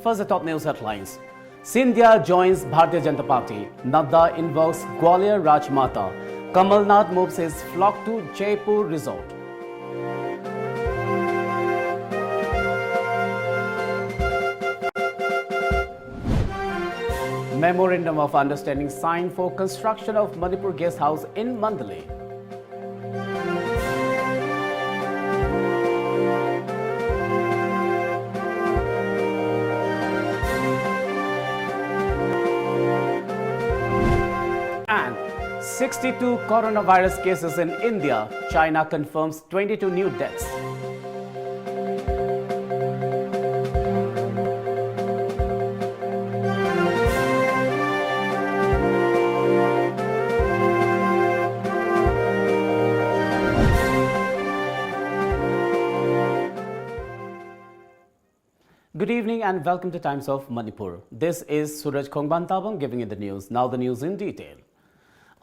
First, the top news headlines. Scindia joins Bharatiya Janata Party. Nadda invokes Gwalior Rajmata. Kamal Nath moves his flock to Jaipur resort. Memorandum of Understanding signed for construction of Manipur guest house in Mandalay. And 62 coronavirus cases in India. China confirms 22 new deaths. Good evening and welcome to Times of Manipur. This is SURAJ Khongbantabang giving you the news. Now the news in detail.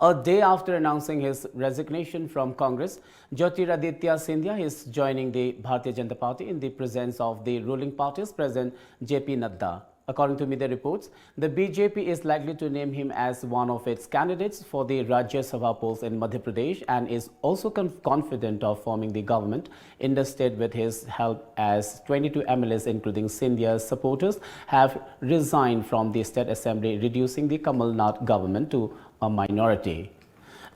A day after announcing his resignation from Congress, Jyotiraditya Scindia is joining the Bharatiya Janata Party in the presence of the ruling party's President J.P. Nadda. According to media reports, the BJP is likely to name him as one of its candidates for the Rajya Sabha polls in Madhya Pradesh and is also confident of forming the government in the state with his help, as 22 MLAs including Scindia's supporters have resigned from the state assembly, reducing the Kamal Nath government to a minority.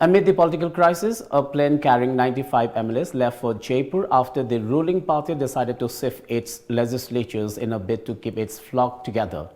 Amid the political crisis, a plane carrying 95 MLAs left for Jaipur after the ruling party decided to sift its legislatures in a bid to keep its flock together.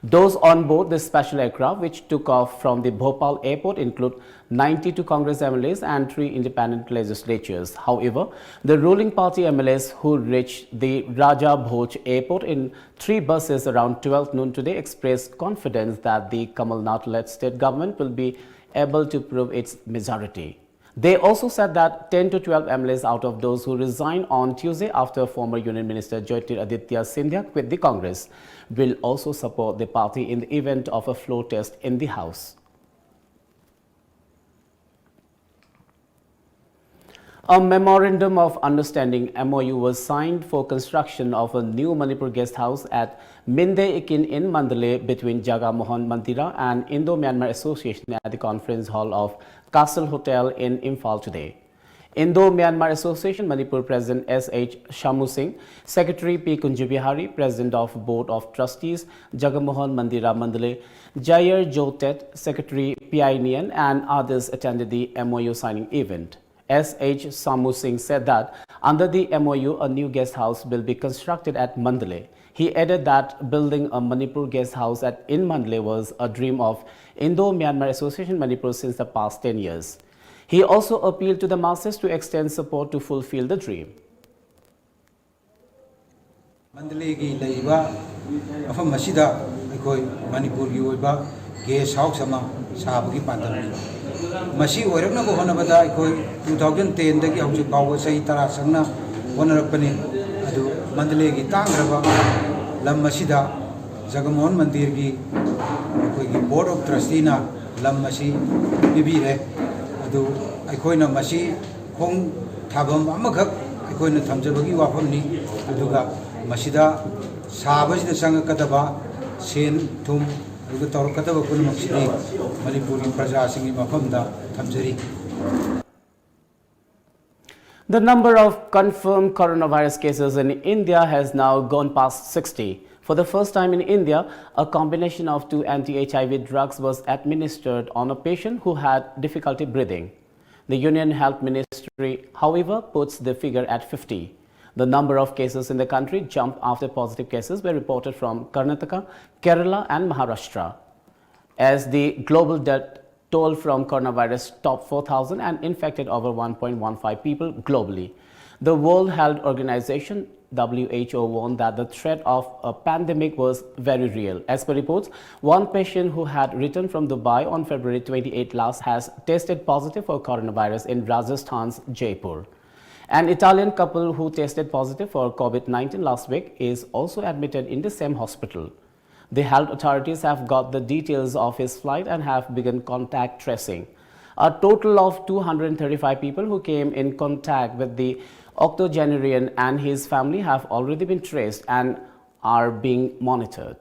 Those on board the special aircraft, which took off from the Bhopal airport, include 92 Congress MLAs and 3 independent legislatures. However, the ruling party MLAs who reached the Raja Bhoj airport in 3 buses around 12 noon today expressed confidence that the Kamal Nath-led state government will be able to prove its majority. They also said that 10 to 12 MLAs out of those who resigned on Tuesday after former Union Minister Jyotiraditya Scindia quit the Congress will also support the party in the event of a floor test in the House. A Memorandum of Understanding (MOU) was signed for construction of a new Manipur guest house at Minde Ikin in Mandalay between Jagamohan Mandira and Indo-Myanmar Association at the conference hall of Castle Hotel in Imphal today. Indo-Myanmar Association Manipur President S.H. Shamu Singh, Secretary P. Kunjibihari, President of Board of Trustees Jagamohan Mandira Mandalay, Jair Jotet, Secretary P.I. Nian and others attended the MOU signing event. S.H. Shamu Singh said that under the MOU, a new guest house will be constructed at Mandalay. He added that building a Manipur guest house in Mandalay was a dream of Indo-Myanmar Association Manipur since the past 10 years. He also appealed to the masses to extend support to fulfill the dream. Mandalay ki laiba afam masida ekoi Manipur ki oiba guest house ama sabagi pandamni masi oirakna ko honabada ekoi 2010 dagi hauji pawa sai tara sangna honarakpani adu Mandalay ki tangraba lam masida Jagamohan Mandir ki ekoi ki board of trustee na lam masi bibire adu ekoi na masi khong thabam amagak ekoi na thamjabagi wafamni aduga masida sabajina sangakadaba sen thum aduga tawrakadaba punmaksidi Manipuri praja singi mafamda thamjari. The number of confirmed coronavirus cases in India has now gone past 60. For the first time in India, a combination of 2 anti-HIV drugs was administered on a patient who had difficulty breathing. The Union Health Ministry, however, puts the figure at 50. The number of cases in the country jumped after positive cases were reported from Karnataka, Kerala and Maharashtra. As the global death toll from coronavirus topped 4,000 and infected over 1.15 people globally. The World Health Organization WHO warned that the threat of a pandemic was very real. As per reports, one patient who had returned from Dubai on February 28 last has tested positive for coronavirus in Rajasthan's Jaipur. An Italian couple who tested positive for COVID-19 last week is also admitted in the same hospital. The health authorities have got the details of his flight and have begun contact tracing. A total of 235 people who came in contact with the octogenarian and his family have already been traced, and are being monitored.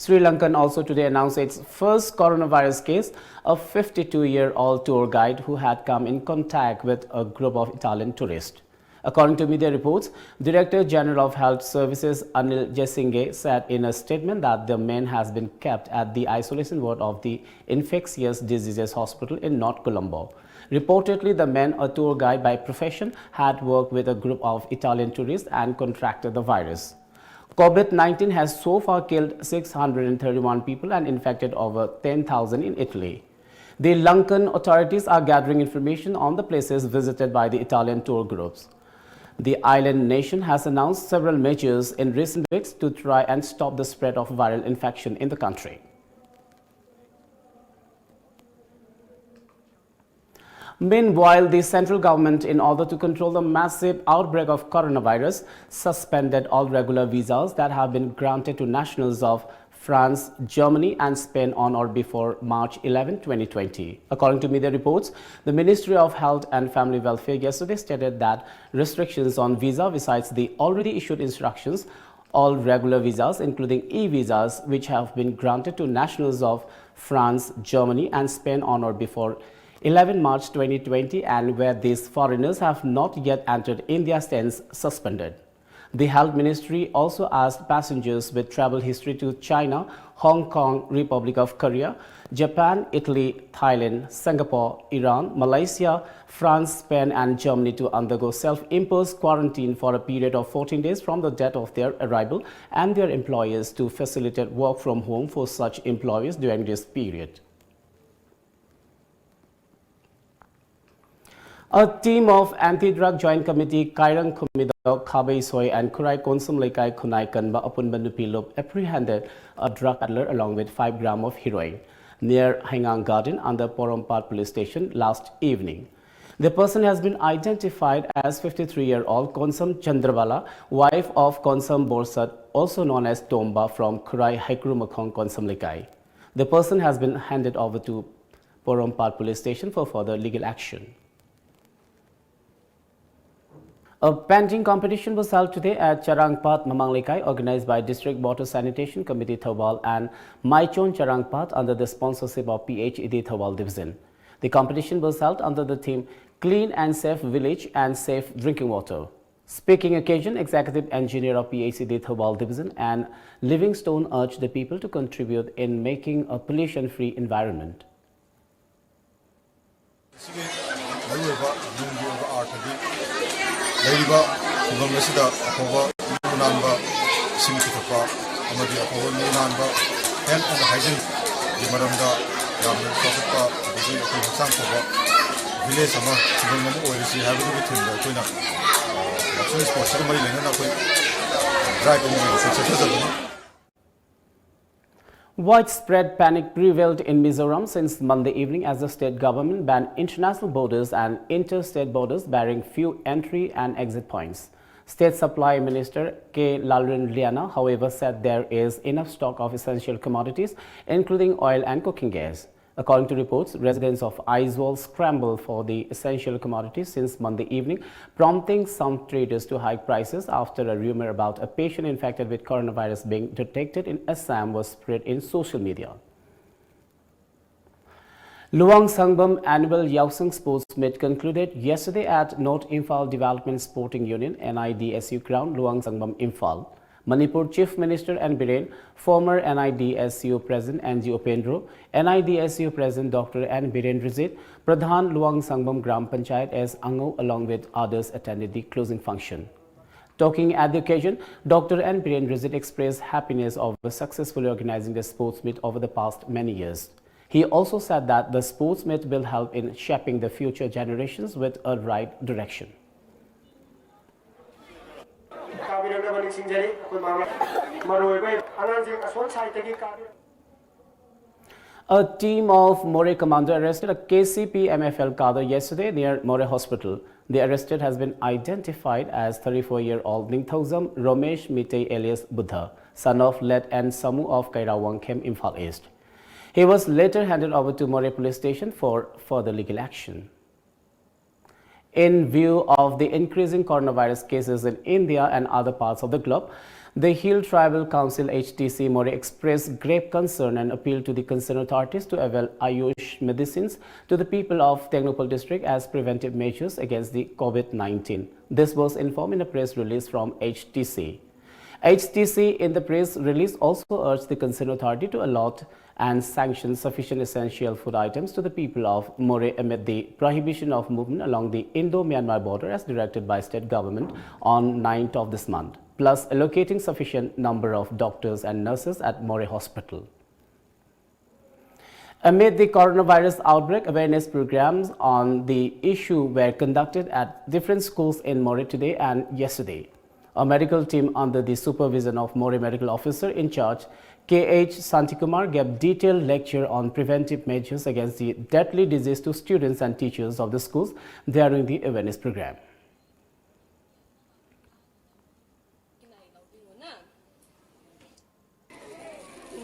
Sri Lankan also today announced its first coronavirus case, a 52-year-old tour guide who had come in contact with a group of Italian tourists. According to media reports, Director General of Health Services Anil Jesinghe said in a statement that the man has been kept at the isolation ward of the Infectious Diseases Hospital in North Colombo. Reportedly, the man, a tour guide by profession, had worked with a group of Italian tourists and contracted the virus. COVID-19 has so far killed 631 people and infected over 10,000 in Italy. The Lankan authorities are gathering information on the places visited by the Italian tour groups. The island nation has announced several measures in recent weeks to try and stop the spread of viral infection in the country. Meanwhile, the central government, in order to control the massive outbreak of coronavirus, suspended all regular visas that have been granted to nationals of France, Germany and Spain on or before March 11, 2020. According to media reports, the Ministry of Health and Family Welfare yesterday stated that restrictions on visa besides the already issued instructions, all regular visas, including e-visas, which have been granted to nationals of France, Germany and Spain on or before 11 March 2020 and where these foreigners have not yet entered India stands suspended. The Health Ministry also asked passengers with travel history to China, Hong Kong, Republic of Korea, Japan, Italy, Thailand, Singapore, Iran, Malaysia, France, Spain and Germany to undergo self-imposed quarantine for a period of 14 days from the date of their arrival and their employers to facilitate work from home for such employees during this period. A team of anti-drug joint committee Kairang Kumidok, Khabai Soy and Kurai Konsum Laikai Kunai Kanba Apun Banupilop apprehended a drug peddler along with 5 grams of heroin near Hangang Garden under Porompat police station last evening. The person has been identified as 53-year-old Konsum Chandrabala, wife of Konsum Borsat, also known as Tomba from Kurai Haikrumakhong Konsum Laikai. The person has been handed over to Porompat police station for further legal action. A painting competition was held today at Charangpat, Mamanglekai, organized by District Water Sanitation Committee Thawal and Maichon Charangpat under the sponsorship of PHED Thawal Division. The competition was held under the theme Clean and Safe Village and Safe Drinking Water. Speaking occasion, Executive Engineer of PHED Thawal Division and Livingstone urged the people to contribute in making a pollution-free environment. Ladiba, Masida, Akova, Namba, Simikapa, Amadi Akova, Namba, Health and Hygiene, the Maranda, Yaman Kapa, the Sankova, Village Sama, Chibanam, or is you have to do with the Twina. Actually, for ceremony, driving. Widespread panic prevailed in Mizoram since Monday evening as the state government banned international borders and interstate borders bearing few entry and exit points. State Supply Minister K. Lalrin Liana, however, said there is enough stock of essential commodities, including oil and cooking gas. According to reports, residents of Aizawl scrambled for the essential commodities since Monday evening, prompting some traders to hike prices after a rumor about a patient infected with coronavirus being detected in Assam was spread in social media. Luang Sangbam Annual Yausang Sports Meet concluded yesterday at North Imphal Development Sporting Union NIDSU ground, Luang Sangbam, Imphal. Manipur Chief Minister N. Biren, former NIDSU President N. G. Upendro, NIDSU President Dr. N. Biren Rizit, Pradhan Luang Sangbam Gram Panchayat S. Ango along with others attended the closing function. Talking at the occasion, Dr. N. Biren Rizit expressed happiness over successfully organizing the sports meet over the past many years. He also said that the sports meet will help in shaping the future generations with a right direction. A team of More commander arrested a KCP MFL cadre yesterday near More Hospital. The arrested has been identified as 34-year-old Ningthozam Romesh Mite alias Buddha, son of late N. Samu of Kairawang Kem, Imphal East. He was later handed over to More police station for further legal action. In view of the increasing coronavirus cases in India and other parts of the globe, the Hill Tribal Council HTC More expressed grave concern and appealed to the concerned authorities to avail Ayush medicines to the people of Tengnoupal district as preventive measures against the COVID-19. This was informed in a press release from HTC. HTC in the press release also urged the concerned authority to allot and sanction sufficient essential food items to the people of More amid the prohibition of movement along the Indo-Myanmar border as directed by state government on 9th of this month, plus allocating sufficient number of doctors and nurses at More Hospital. Amid the coronavirus outbreak, awareness programs on the issue were conducted at different schools in More today and yesterday. A medical team under the supervision of More Medical Officer in charge, K.H. Santikumar, gave detailed lecture on preventive measures against the deadly disease to students and teachers of the schools during the awareness program.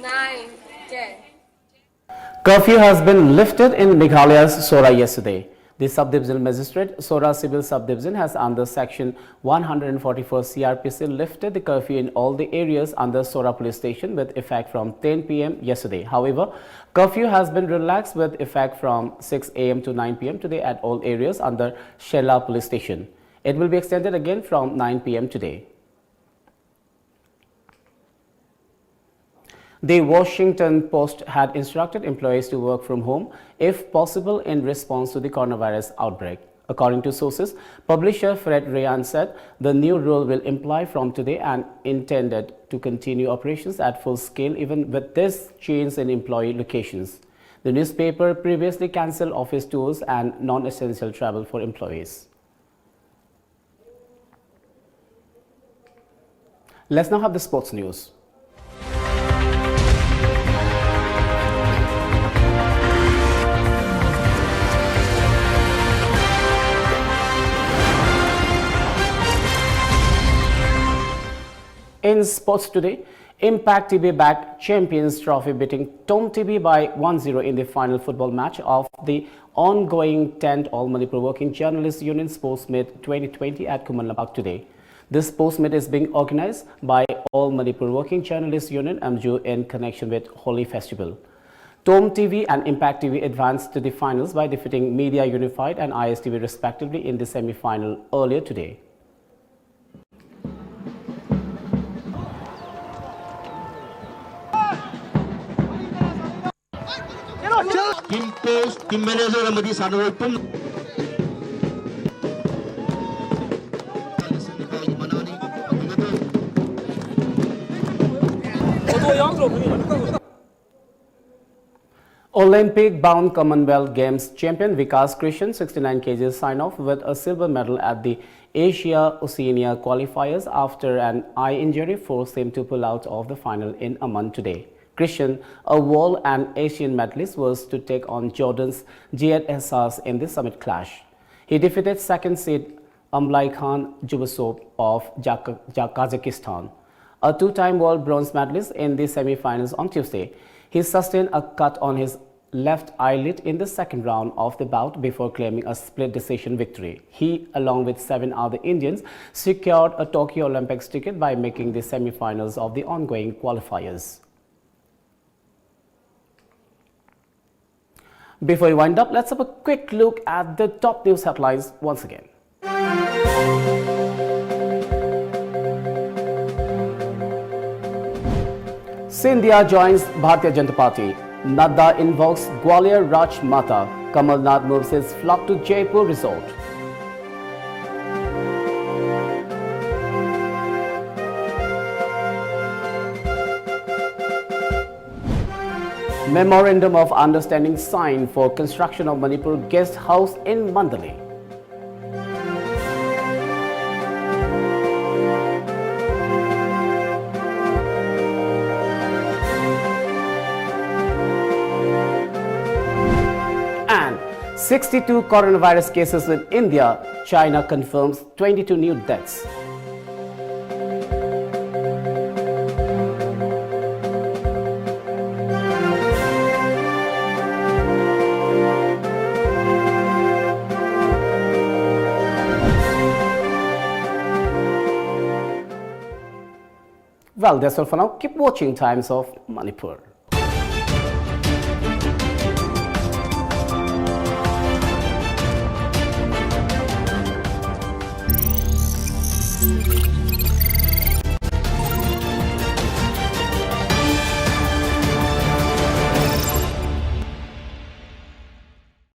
9, 10. Curfew has been lifted in Meghalaya's Sora yesterday. The Sub-Divisional Magistrate, Sora Civil Sub-Division, has under Section 144 CRPC lifted the curfew in all the areas under Sora Police Station with effect from 10 p.m. yesterday. However, curfew has been relaxed with effect from 6 a.m. to 9 p.m. today at all areas under Shela Police Station. It will be extended again from 9 p.m. today. The Washington Post had instructed employees to work from home if possible in response to the coronavirus outbreak. According to sources, publisher Fred Ryan said the new rule will apply from today and intended to continue operations at full scale even with this change in employee locations. The newspaper previously cancelled office tours and non-essential travel for employees. Let's now have the sports news. In sports today, Impact TV backed Champions Trophy beating TOMTV by 1-0 in the final football match of the ongoing 10th All Manipur Working Journalists Union Sports Meet 2020 at Kumanlapak today. This sports meet is being organized by All Manipur Working Journalists Union MJU in connection with Holi Festival. TOMTV and Impact TV advanced to the finals by defeating Media Unified and ISTV respectively in the semi-final earlier today. Team coach, team manager amadi sanawai pum Olympic-bound Commonwealth Games champion Vikas Krishan 69 kg sign off with a silver medal at the Asia-Oceania qualifiers after an eye injury forced him to pull out of the final in Amman today. Krishan, a world and Asian medalist, was to take on Jordan's Jihad Ehsas in the summit clash. He defeated second seed Amlai Khan Jubasov of Kazakhstan, a two-time world bronze medalist in the semi-finals on Tuesday. He sustained a cut on his left eyelid in the second round of the bout before claiming a split decision victory. He, along with 7 other Indians, secured a Tokyo Olympics ticket by making the semi-finals of the ongoing qualifiers. Before we wind up, let's have a quick look at the top news headlines once again. Scindia joins Bharatiya Janata Party. Nadda invokes Gwalior Raj Mata. Kamal Nath moves his flock to Jaipur resort. Memorandum of Understanding signed for construction of Manipur Guest House in Mandalay. And 62 coronavirus cases in India. China confirms 22 new deaths. Well, that's all for now. Keep watching Times of Manipur.